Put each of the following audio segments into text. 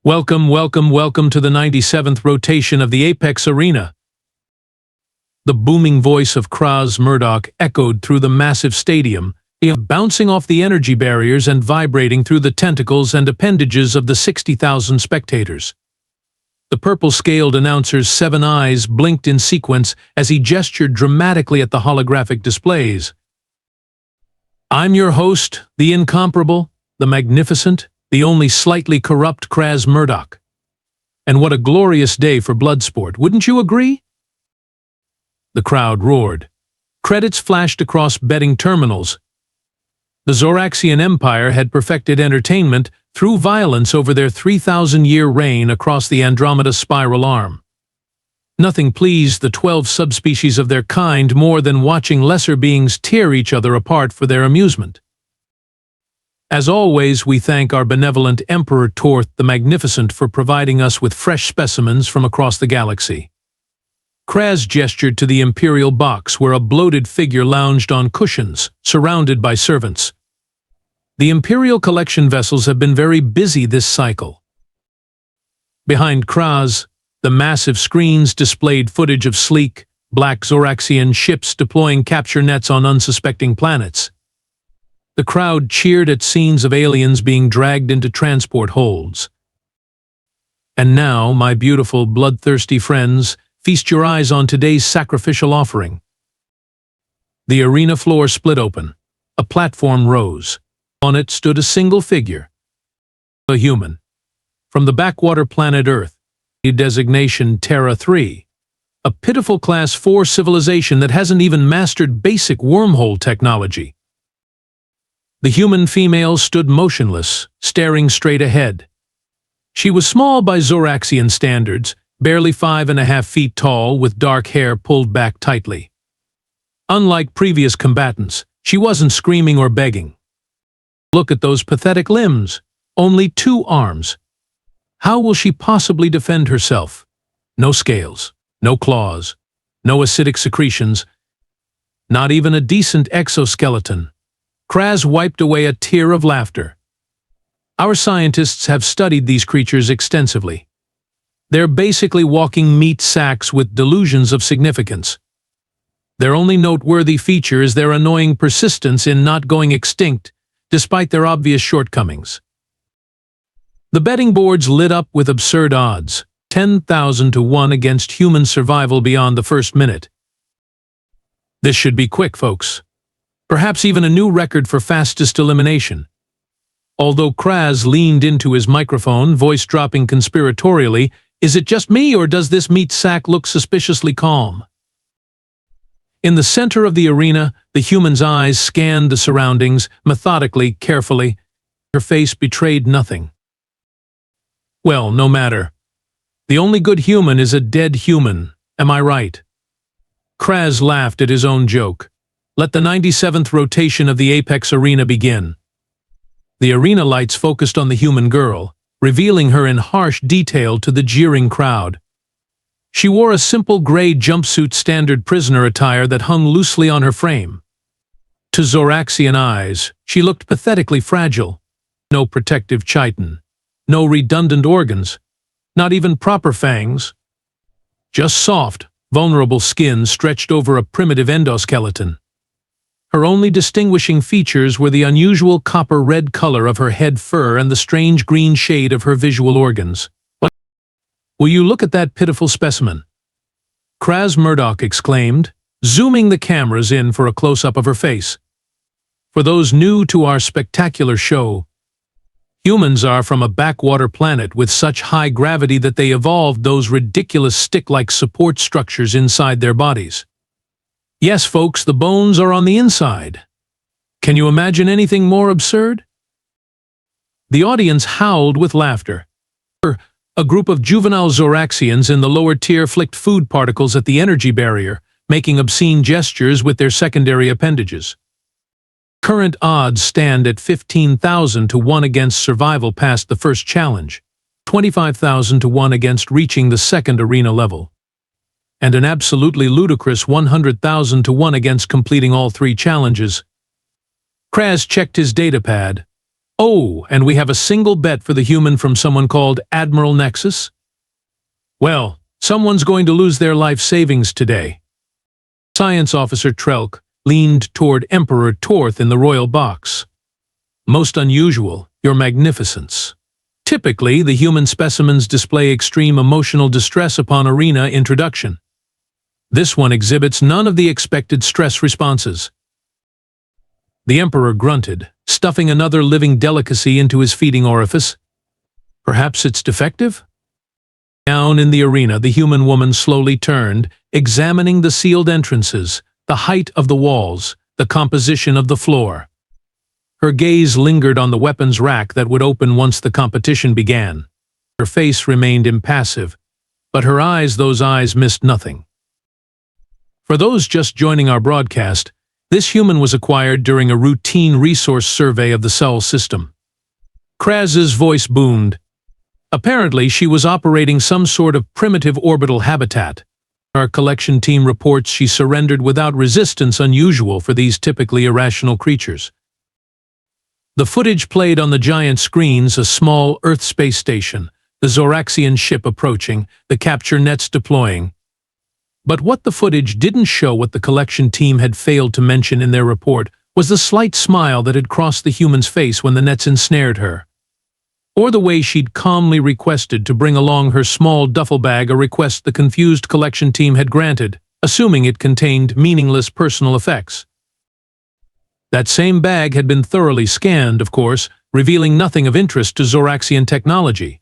Welcome to the 97th rotation of the Apex Arena. The booming voice of Kraz Murdoch echoed through the massive stadium, bouncing off the energy barriers and vibrating through the tentacles and appendages of the 60,000 spectators. The purple-scaled announcer's 7 eyes blinked in sequence as he gestured dramatically at the holographic displays. I'm your host, the incomparable, the magnificent, the only slightly corrupt Kraz Murdoch. And what a glorious day for Bloodsport, wouldn't you agree? The crowd roared. Credits flashed across betting terminals. The Zoraxian Empire had perfected entertainment through violence over their 3,000-year reign across the Andromeda spiral arm. Nothing pleased the 12 subspecies of their kind more than watching lesser beings tear each other apart for their amusement. As always, we thank our benevolent Emperor Torth the Magnificent for providing us with fresh specimens from across the galaxy. Kraz gestured to the Imperial box where a bloated figure lounged on cushions, surrounded by servants. The Imperial collection vessels have been very busy this cycle. Behind Kraz, the massive screens displayed footage of sleek, black Zoraxian ships deploying capture nets on unsuspecting planets. The crowd cheered at scenes of aliens being dragged into transport holds. And now, my beautiful, bloodthirsty friends, feast your eyes on today's sacrificial offering. The arena floor split open. A platform rose. On it stood a single figure. A human. From the backwater planet Earth, a designation Terra 3. A pitiful Class 4 civilization that hasn't even mastered basic wormhole technology. The human female stood motionless, staring straight ahead. She was small by Zoraxian standards, barely 5.5 feet tall, with dark hair pulled back tightly. Unlike previous combatants, she wasn't screaming or begging. Look at those pathetic limbs. Only 2 arms. How will she possibly defend herself? No scales, no claws, no acidic secretions, not even a decent exoskeleton. Kraz wiped away a tear of laughter. Our scientists have studied these creatures extensively. They're basically walking meat sacks with delusions of significance. Their only noteworthy feature is their annoying persistence in not going extinct, despite their obvious shortcomings. The betting boards lit up with absurd odds, 10,000 to 1 against human survival beyond the first minute. This should be quick, folks. Perhaps even a new record for fastest elimination. Although Kraz leaned into his microphone, voice dropping conspiratorially, is it just me or does this meat sack look suspiciously calm? In the center of the arena, the human's eyes scanned the surroundings, methodically, carefully. Her face betrayed nothing. Well, no matter. The only good human is a dead human, am I right? Kraz laughed at his own joke. Let the 97th rotation of the Apex Arena begin. The arena lights focused on the human girl, revealing her in harsh detail to the jeering crowd. She wore a simple gray jumpsuit standard prisoner attire that hung loosely on her frame. To Zoraxian eyes, she looked pathetically fragile. No protective chitin, no redundant organs, not even proper fangs. Just soft, vulnerable skin stretched over a primitive endoskeleton. Her only distinguishing features were the unusual copper-red color of her head fur and the strange green shade of her visual organs. Will you look at that pitiful specimen? Kraz Murdoch exclaimed, zooming the cameras in for a close-up of her face. For those new to our spectacular show, humans are from a backwater planet with such high gravity that they evolved those ridiculous stick-like support structures inside their bodies. Yes, folks, the bones are on the inside. Can you imagine anything more absurd? The audience howled with laughter. A group of juvenile Zoraxians in the lower tier flicked food particles at the energy barrier, making obscene gestures with their secondary appendages. Current odds stand at 15,000 to 1 against survival past the first challenge, 25,000 to 1 against reaching the second arena level, and an absolutely ludicrous 100,000 to 1 against completing all 3 challenges. Kraz checked his datapad. Oh, and we have a single bet for the human from someone called Admiral Nexus? Well, someone's going to lose their life savings today. Science Officer Trelk leaned toward Emperor Torth in the royal box. Most unusual, Your Magnificence. Typically, the human specimens display extreme emotional distress upon arena introduction. This one exhibits none of the expected stress responses. The Emperor grunted, stuffing another living delicacy into his feeding orifice. Perhaps it's defective? Down in the arena, the human woman slowly turned, examining the sealed entrances, the height of the walls, the composition of the floor. Her gaze lingered on the weapons rack that would open once the competition began. Her face remained impassive, but those eyes missed nothing. For those just joining our broadcast, this human was acquired during a routine resource survey of the Sol system. Kraz's voice boomed. Apparently, she was operating some sort of primitive orbital habitat. Our collection team reports she surrendered without resistance unusual for these typically irrational creatures. The footage played on the giant screens, a small Earth space station, the Zoraxian ship approaching, the capture nets deploying. But what the footage didn't show, what the collection team had failed to mention in their report, was the slight smile that had crossed the human's face when the nets ensnared her. Or the way she'd calmly requested to bring along her small duffel bag, a request the confused collection team had granted, assuming it contained meaningless personal effects. That same bag had been thoroughly scanned, of course, revealing nothing of interest to Zoraxian technology.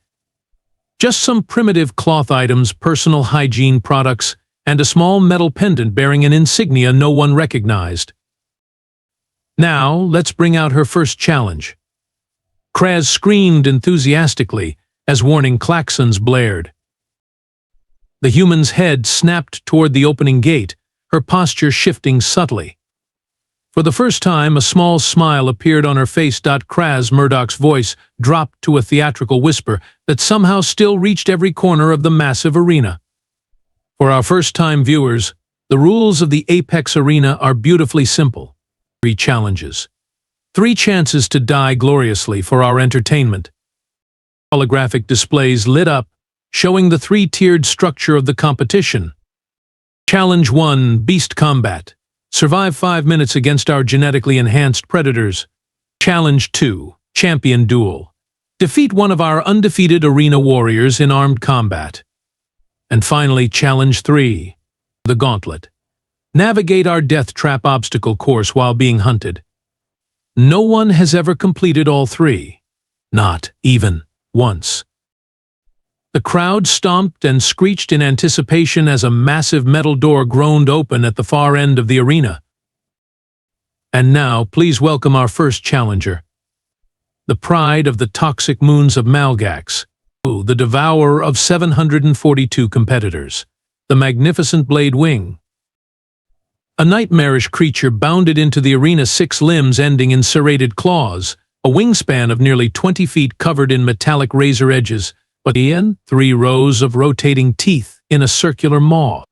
Just some primitive cloth items, personal hygiene products, and a small metal pendant bearing an insignia no one recognized. Now, let's bring out her first challenge. Kraz screamed enthusiastically as warning klaxons blared. The human's head snapped toward the opening gate, her posture shifting subtly. For the first time, a small smile appeared on her face. Kraz Murdoch's voice dropped to a theatrical whisper that somehow still reached every corner of the massive arena. For our first-time viewers, the rules of the Apex Arena are beautifully simple. 3 challenges. 3 chances to die gloriously for our entertainment. Holographic displays lit up, showing the 3-tiered structure of the competition. Challenge 1, Beast Combat. Survive 5 minutes against our genetically enhanced predators. Challenge 2, Champion Duel. Defeat one of our undefeated arena warriors in armed combat. And finally, Challenge 3, the Gauntlet. Navigate our death trap obstacle course while being hunted. No one has ever completed all 3. Not even once. The crowd stomped and screeched in anticipation as a massive metal door groaned open at the far end of the arena. And now, please welcome our first challenger. The pride of the toxic moons of Malgax, the devourer of 742 competitors, the magnificent Blade Wing. A nightmarish creature bounded into the arena, 6 limbs ending in serrated claws, a wingspan of nearly 20 feet covered in metallic razor edges, but in 3 rows of rotating teeth in a circular maw.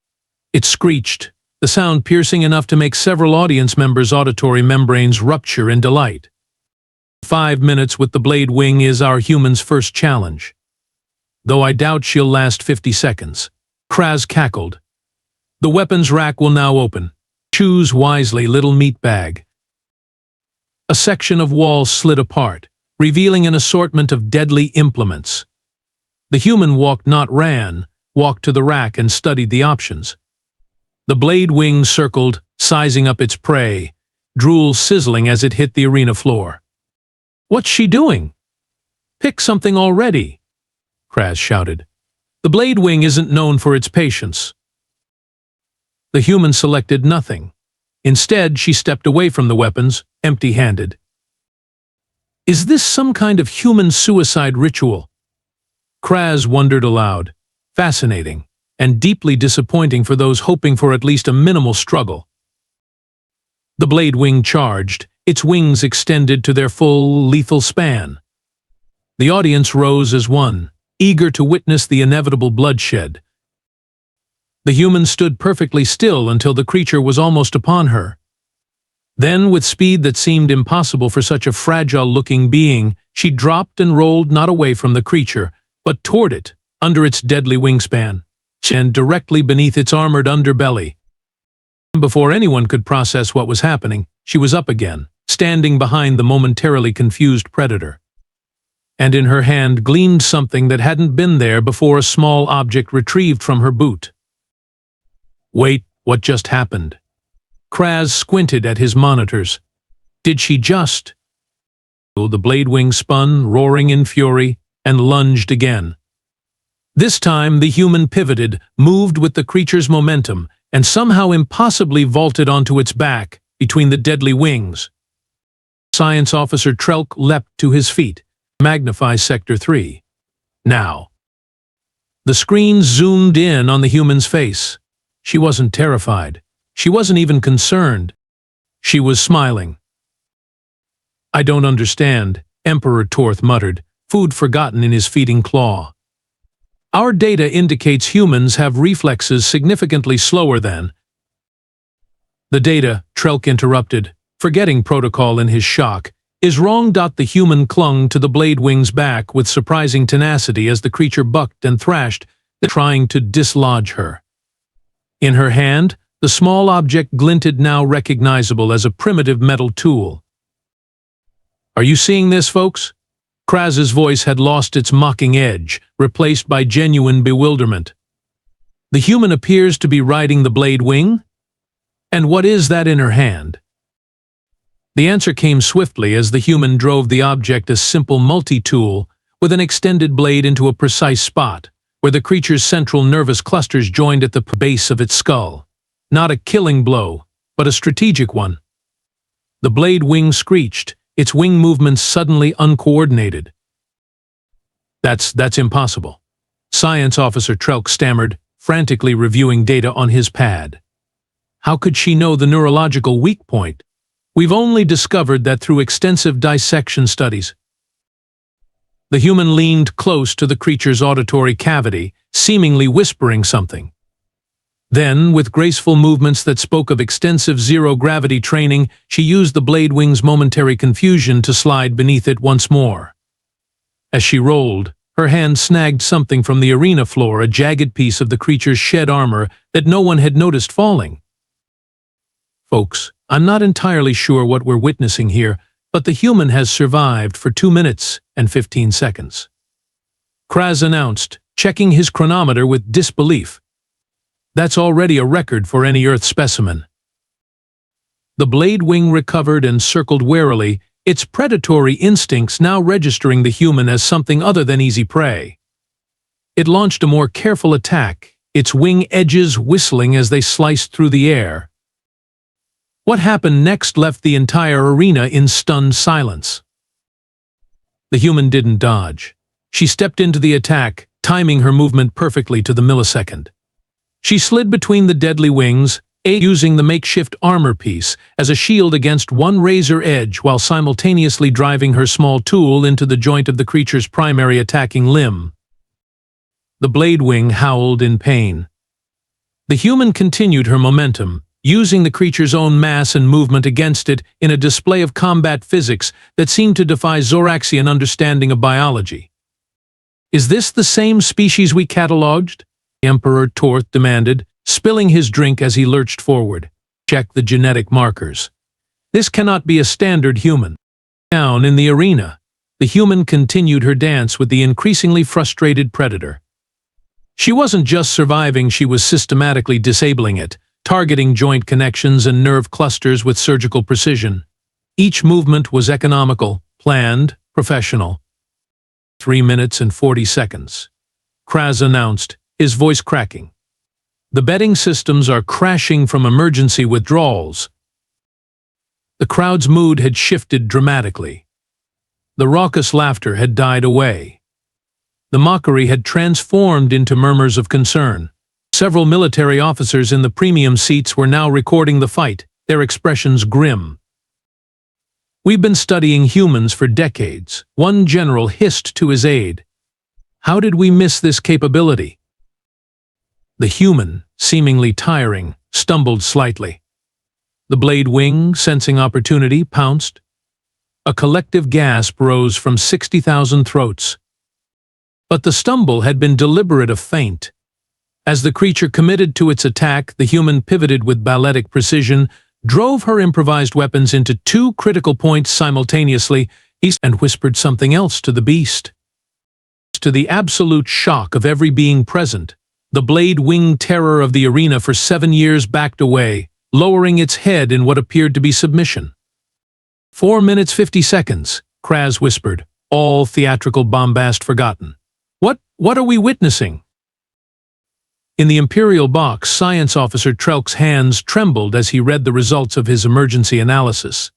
It screeched, the sound piercing enough to make several audience members' auditory membranes rupture in delight. 5 minutes with the Blade Wing is our human's first challenge. Though I doubt she'll last 50 seconds. Kraz cackled. The weapons rack will now open. Choose wisely, little meat bag. A section of wall slid apart, revealing an assortment of deadly implements. The human walked, not ran, walked to the rack and studied the options. The Blade Wing circled, sizing up its prey, drool sizzling as it hit the arena floor. What's she doing? Pick something already, Kraz shouted. The Blade Wing isn't known for its patience. The human selected nothing. Instead, she stepped away from the weapons, empty-handed. Is this some kind of human suicide ritual? Kraz wondered aloud. Fascinating, and deeply disappointing for those hoping for at least a minimal struggle. The Blade Wing charged, its wings extended to their full, lethal span. The audience rose as one, eager to witness the inevitable bloodshed. The human stood perfectly still until the creature was almost upon her. Then, with speed that seemed impossible for such a fragile-looking being, she dropped and rolled not away from the creature, but toward it, under its deadly wingspan, and directly beneath its armored underbelly. Before anyone could process what was happening, she was up again, standing behind the momentarily confused predator. And in her hand gleamed something that hadn't been there before, a small object retrieved from her boot. Wait, what just happened? Kraz squinted at his monitors. Did she just? The blade wing spun, roaring in fury, and lunged again. This time the human pivoted, moved with the creature's momentum, and somehow impossibly vaulted onto its back, between the deadly wings. Science Officer Trelk leapt to his feet. Magnify Sector 3. Now. The screen zoomed in on the human's face. She wasn't terrified. She wasn't even concerned. She was smiling. I don't understand, Emperor Torth muttered, food forgotten in his feeding claw. Our data indicates humans have reflexes significantly slower than. The data, Trelk interrupted, forgetting protocol in his shock, is wrong. The human clung to the blade wing's back with surprising tenacity as the creature bucked and thrashed, trying to dislodge her. In her hand, the small object glinted, now recognizable as a primitive metal tool. Are you seeing this, folks? Kraz's voice had lost its mocking edge, replaced by genuine bewilderment. The human appears to be riding the blade wing? And what is that in her hand? The answer came swiftly as the human drove the object, a simple multi-tool, with an extended blade into a precise spot, where the creature's central nervous clusters joined at the base of its skull. Not a killing blow, but a strategic one. The blade wing screeched, its wing movements suddenly uncoordinated. That's impossible. Science Officer Trelk stammered, frantically reviewing data on his pad. How could she know the neurological weak point? We've only discovered that through extensive dissection studies. The human leaned close to the creature's auditory cavity, seemingly whispering something. Then, with graceful movements that spoke of extensive zero-gravity training, she used the blade wing's momentary confusion to slide beneath it once more. As she rolled, her hand snagged something from the arena floor, a jagged piece of the creature's shed armor that no one had noticed falling. Folks, I'm not entirely sure what we're witnessing here, but the human has survived for 2 minutes and 15 seconds. Kraz announced, checking his chronometer with disbelief. That's already a record for any Earth specimen. The blade wing recovered and circled warily, its predatory instincts now registering the human as something other than easy prey. It launched a more careful attack, its wing edges whistling as they sliced through the air. What happened next left the entire arena in stunned silence. The human didn't dodge. She stepped into the attack, timing her movement perfectly to the millisecond. She slid between the deadly wings, using the makeshift armor piece as a shield against one razor edge while simultaneously driving her small tool into the joint of the creature's primary attacking limb. The blade wing howled in pain. The human continued her momentum, using the creature's own mass and movement against it in a display of combat physics that seemed to defy Zoraxian understanding of biology. Is this the same species we catalogued? Emperor Torth demanded, spilling his drink as he lurched forward. Check the genetic markers. This cannot be a standard human. Down in the arena, the human continued her dance with the increasingly frustrated predator. She wasn't just surviving, she was systematically disabling it, targeting joint connections and nerve clusters with surgical precision. Each movement was economical, planned, professional. 3 minutes and 40 seconds. Kraz announced, his voice cracking. The betting systems are crashing from emergency withdrawals. The crowd's mood had shifted dramatically. The raucous laughter had died away. The mockery had transformed into murmurs of concern. Several military officers in the premium seats were now recording the fight, their expressions grim. We've been studying humans for decades, one general hissed to his aide. How did we miss this capability? The human, seemingly tiring, stumbled slightly. The blade wing, sensing opportunity, pounced. A collective gasp rose from 60,000 throats. But the stumble had been deliberate of feint. As the creature committed to its attack, the human pivoted with balletic precision, drove her improvised weapons into two critical points simultaneously, and whispered something else to the beast. To the absolute shock of every being present, the blade-winged terror of the arena for 7 years backed away, lowering its head in what appeared to be submission. 4 minutes 50 seconds, Kraz whispered, all theatrical bombast forgotten. What are we witnessing? In the Imperial box, Science Officer Trelk's hands trembled as he read the results of his emergency analysis.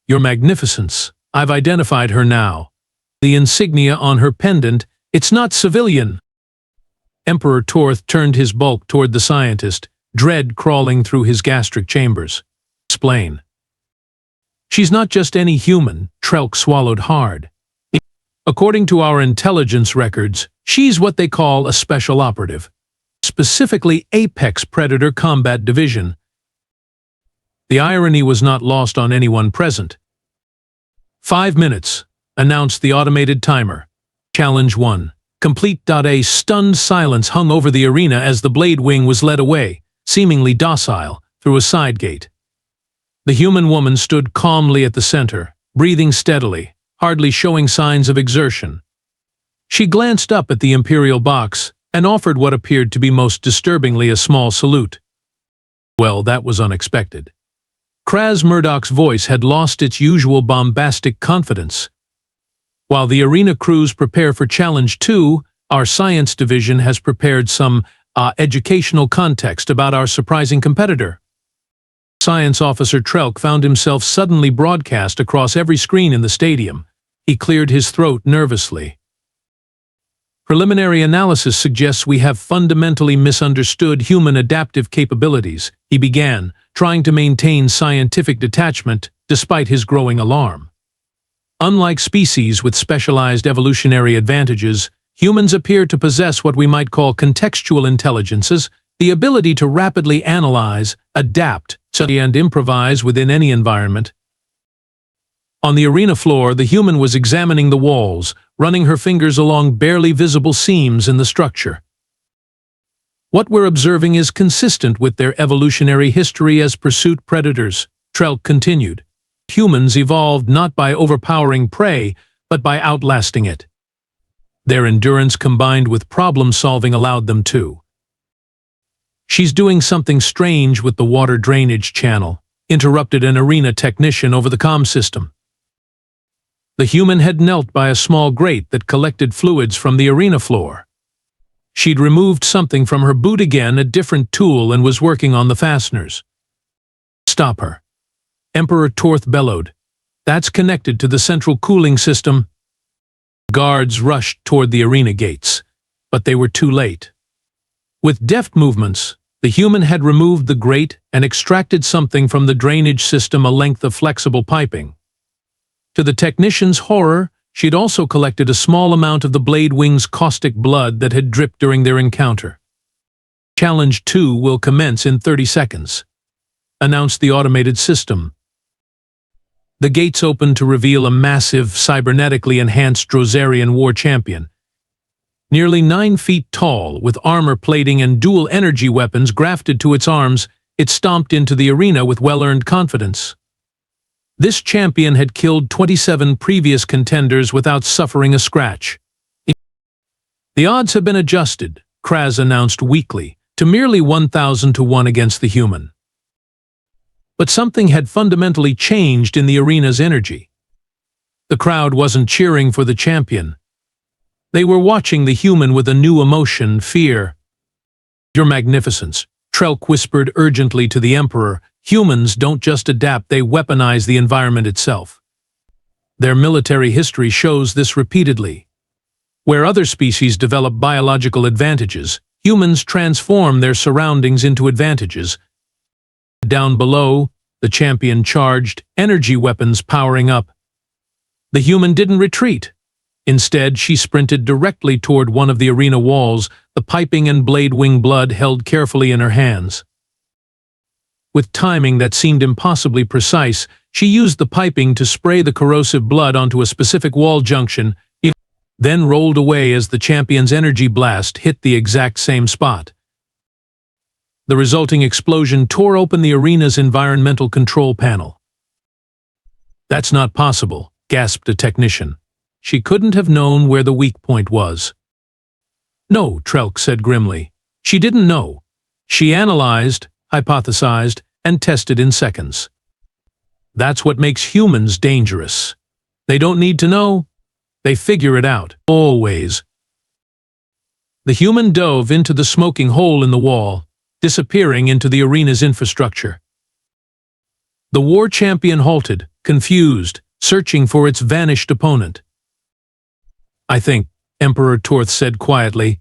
Your Magnificence, I've identified her now. The insignia on her pendant, it's not civilian. Emperor Torth turned his bulk toward the scientist, dread crawling through his gastric chambers. Explain. She's not just any human, Trelk swallowed hard. According to our intelligence records, she's what they call a special operative. Specifically Apex Predator Combat Division. The irony was not lost on anyone present. 5 minutes, announced the automated timer. Challenge 1. Complete. A stunned silence hung over the arena as the blade wing was led away, seemingly docile, through a side gate. The human woman stood calmly at the center, breathing steadily, hardly showing signs of exertion. She glanced up at the Imperial box and offered what appeared to be most disturbingly a small salute. Well, that was unexpected. Kraz Murdoch's voice had lost its usual bombastic confidence. While the arena crews prepare for Challenge 2, our science division has prepared some educational context about our surprising competitor. Science Officer Trelk found himself suddenly broadcast across every screen in the stadium. He cleared his throat nervously. Preliminary analysis suggests we have fundamentally misunderstood human adaptive capabilities, he began, trying to maintain scientific detachment despite his growing alarm. Unlike species with specialized evolutionary advantages, humans appear to possess what we might call contextual intelligences, the ability to rapidly analyze, adapt, study and improvise within any environment. On the arena floor, the human was examining the walls, running her fingers along barely visible seams in the structure. What we're observing is consistent with their evolutionary history as pursuit predators, Trelk continued. Humans evolved not by overpowering prey, but by outlasting it. Their endurance combined with problem-solving allowed them to. She's doing something strange with the water drainage channel, interrupted an arena technician over the comm system. The human had knelt by a small grate that collected fluids from the arena floor. She'd removed something from her boot again, a different tool, and was working on the fasteners. Stop her. Emperor Torth bellowed. That's connected to the central cooling system. Guards rushed toward the arena gates, but they were too late. With deft movements, the human had removed the grate and extracted something from the drainage system, a length of flexible piping. To the technician's horror, she'd also collected a small amount of the blade wing's caustic blood that had dripped during their encounter. Challenge 2 will commence in 30 seconds, announced the automated system. The gates opened to reveal a massive, cybernetically enhanced Drozerian war champion. Nearly 9 feet tall, with armor plating and dual energy weapons grafted to its arms, it stomped into the arena with well-earned confidence. This champion had killed 27 previous contenders without suffering a scratch. The odds have been adjusted, Kraz announced weakly, to merely 1,000 to 1 against the human. But something had fundamentally changed in the arena's energy. The crowd wasn't cheering for the champion. They were watching the human with a new emotion, fear. Your Magnificence, Trelk whispered urgently to the Emperor, humans don't just adapt, they weaponize the environment itself. Their military history shows this repeatedly. Where other species develop biological advantages, humans transform their surroundings into advantages. Down below, the champion charged, energy weapons powering up. The human didn't retreat. Instead, she sprinted directly toward one of the arena walls, the piping and blade wing blood held carefully in her hands. With timing that seemed impossibly precise, she used the piping to spray the corrosive blood onto a specific wall junction, then rolled away as the champion's energy blast hit the exact same spot. The resulting explosion tore open the arena's environmental control panel. "That's not possible," gasped a technician. "She couldn't have known where the weak point was." "No," Trelk said grimly. "She didn't know. She analyzed, hypothesized, and tested in seconds. That's what makes humans dangerous. They don't need to know. They figure it out, always." The human dove into the smoking hole in the wall, disappearing into the arena's infrastructure. The war champion halted, confused, searching for its vanished opponent. "I think," Emperor Torth said quietly,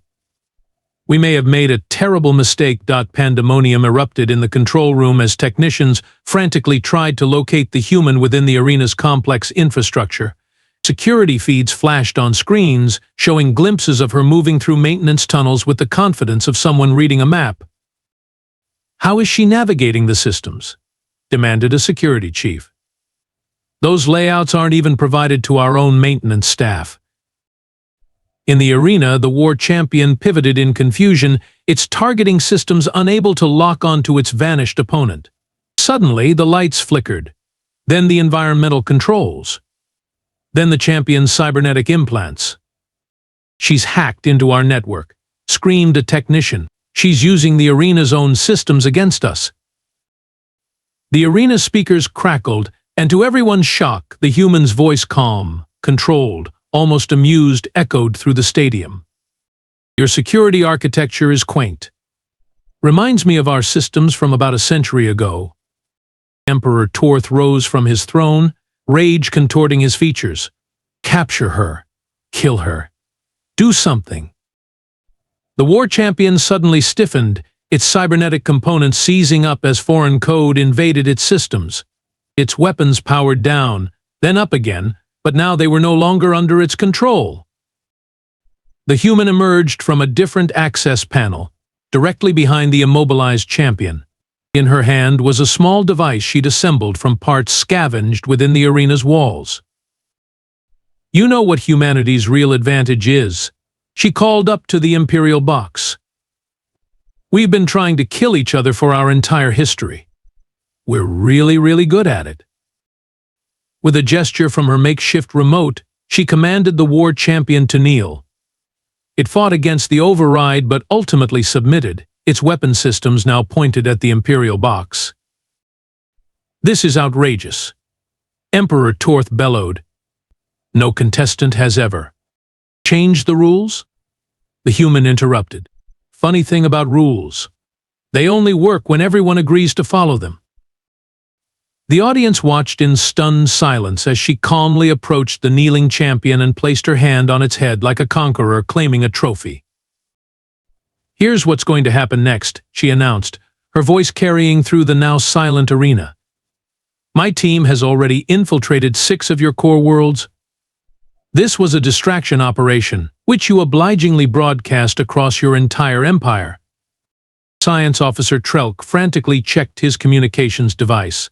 "we may have made a terrible mistake." Pandemonium erupted in the control room as technicians frantically tried to locate the human within the arena's complex infrastructure. Security feeds flashed on screens, showing glimpses of her moving through maintenance tunnels with the confidence of someone reading a map. "How is she navigating the systems?" demanded a security chief. "Those layouts aren't even provided to our own maintenance staff." In the arena, the war champion pivoted in confusion, its targeting systems unable to lock onto its vanished opponent. Suddenly, the lights flickered. Then the environmental controls. Then the champion's cybernetic implants. "She's hacked into our network," screamed a technician. "She's using the arena's own systems against us." The arena speakers crackled, and to everyone's shock, the human's voice, calm, controlled, almost amused, echoed through the stadium. "Your security architecture is quaint. Reminds me of our systems from about a century ago." Emperor Torth rose from his throne, rage contorting his features. "Capture her. Kill her. Do something." The war champion suddenly stiffened, its cybernetic components seizing up as foreign code invaded its systems. Its weapons powered down, then up again, but now they were no longer under its control. The human emerged from a different access panel, directly behind the immobilized champion. In her hand was a small device she'd assembled from parts scavenged within the arena's walls. "You know what humanity's real advantage is," she called up to the Imperial box. "We've been trying to kill each other for our entire history. We're really, really good at it." With a gesture from her makeshift remote, she commanded the war champion to kneel. It fought against the override but ultimately submitted, its weapon systems now pointed at the Imperial box. "This is outrageous," Emperor Torth bellowed. "No contestant has ever changed the rules?" The human interrupted. "Funny thing about rules. They only work when everyone agrees to follow them." The audience watched in stunned silence as she calmly approached the kneeling champion and placed her hand on its head like a conqueror claiming a trophy. "Here's what's going to happen next," she announced, her voice carrying through the now silent arena. "My team has already infiltrated 6 of your core worlds. This was a distraction operation, which you obligingly broadcast across your entire empire." Science Officer Trelk frantically checked his communications device.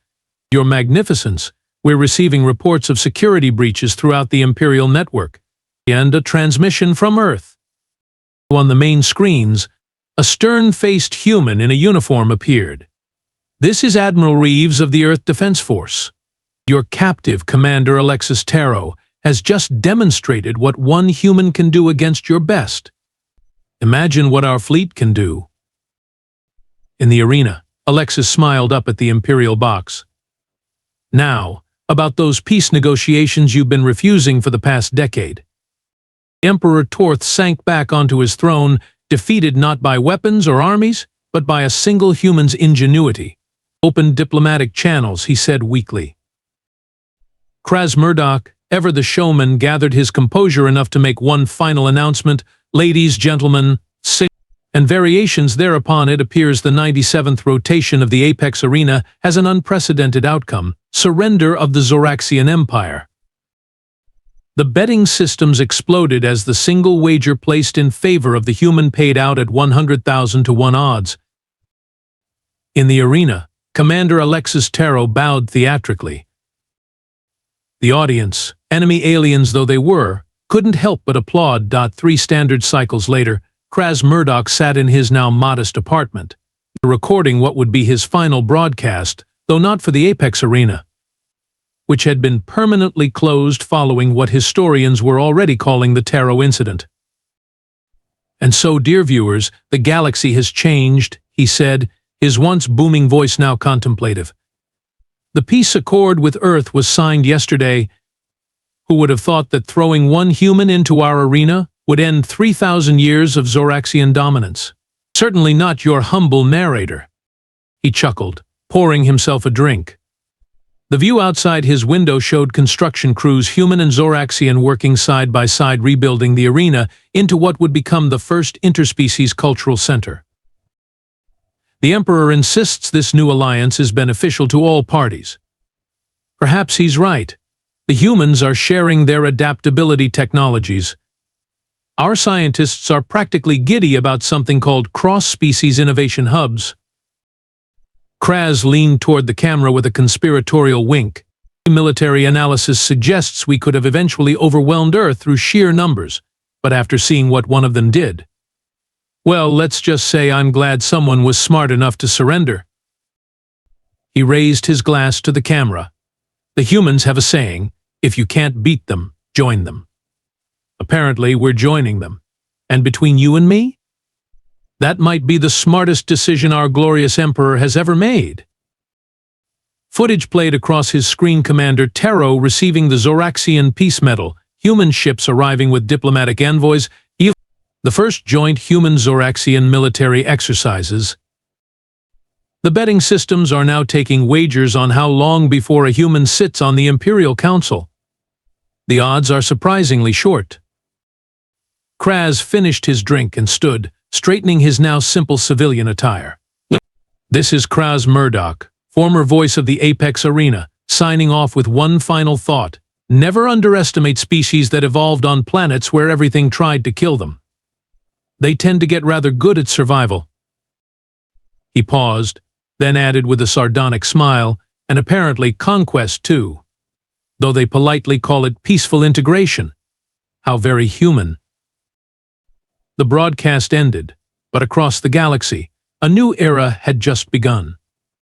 "Your Magnificence, we're receiving reports of security breaches throughout the Imperial network, and a transmission from Earth." On the main screens, a stern-faced human in a uniform appeared. "This is Admiral Reeves of the Earth Defense Force. Your captive, Commander Alexis Tarrow, has just demonstrated what one human can do against your best. Imagine what our fleet can do." In the arena, Alexis smiled up at the Imperial box. "Now, about those peace negotiations you've been refusing for the past decade." Emperor Torth sank back onto his throne, defeated not by weapons or armies, but by a single human's ingenuity. "Open diplomatic channels," he said weakly. Kraz Murdoch, ever the showman, gathered his composure enough to make one final announcement. "Ladies, gentlemen, and variations thereupon. It appears the 97th rotation of the Apex Arena has an unprecedented outcome: surrender of the Zoraxian Empire." The betting systems exploded as the single wager placed in favor of the human paid out at 100,000 to 1 odds. In the arena, Commander Alexis Tarrow bowed theatrically. The audience, enemy aliens though they were, couldn't help but applaud. 3 standard cycles later, Kraz Murdoch sat in his now modest apartment, recording what would be his final broadcast, though not for the Apex Arena, which had been permanently closed following what historians were already calling the Tarrow incident. "And so, dear viewers, the galaxy has changed," he said, his once booming voice now contemplative. "The peace accord with Earth was signed yesterday. Who would have thought that throwing one human into our arena would end 3,000 years of Zoraxian dominance? Certainly not your humble narrator." He chuckled, pouring himself a drink. The view outside his window showed construction crews, human and Zoraxian, working side by side, rebuilding the arena into what would become the first interspecies cultural center. The Emperor insists this new alliance is beneficial to all parties. Perhaps he's right. The humans are sharing their adaptability technologies. Our scientists are practically giddy about something called cross-species innovation hubs. Kraz leaned toward the camera with a conspiratorial wink. Military analysis suggests we could have eventually overwhelmed Earth through sheer numbers, but after seeing what one of them did, well, let's just say I'm glad someone was smart enough to surrender. He raised his glass to the camera. The humans have a saying, if you can't beat them, join them. Apparently, we're joining them. And between you and me, that might be the smartest decision our glorious Emperor has ever made. Footage played across his screen: Commander Tarrow receiving the Zoraxian Peace Medal, human ships arriving with diplomatic envoys, the first joint human-Zoraxian military exercises. The betting systems are now taking wagers on how long before a human sits on the Imperial Council. The odds are surprisingly short. Kraz finished his drink and stood, straightening his now simple civilian attire. "This is Kraz Murdoch, former voice of the Apex Arena, signing off with one final thought. Never underestimate species that evolved on planets where everything tried to kill them. They tend to get rather good at survival." He paused, then added with a sardonic smile, "and apparently conquest too. Though they politely call it peaceful integration. How very human." The broadcast ended, but across the galaxy, a new era had just begun.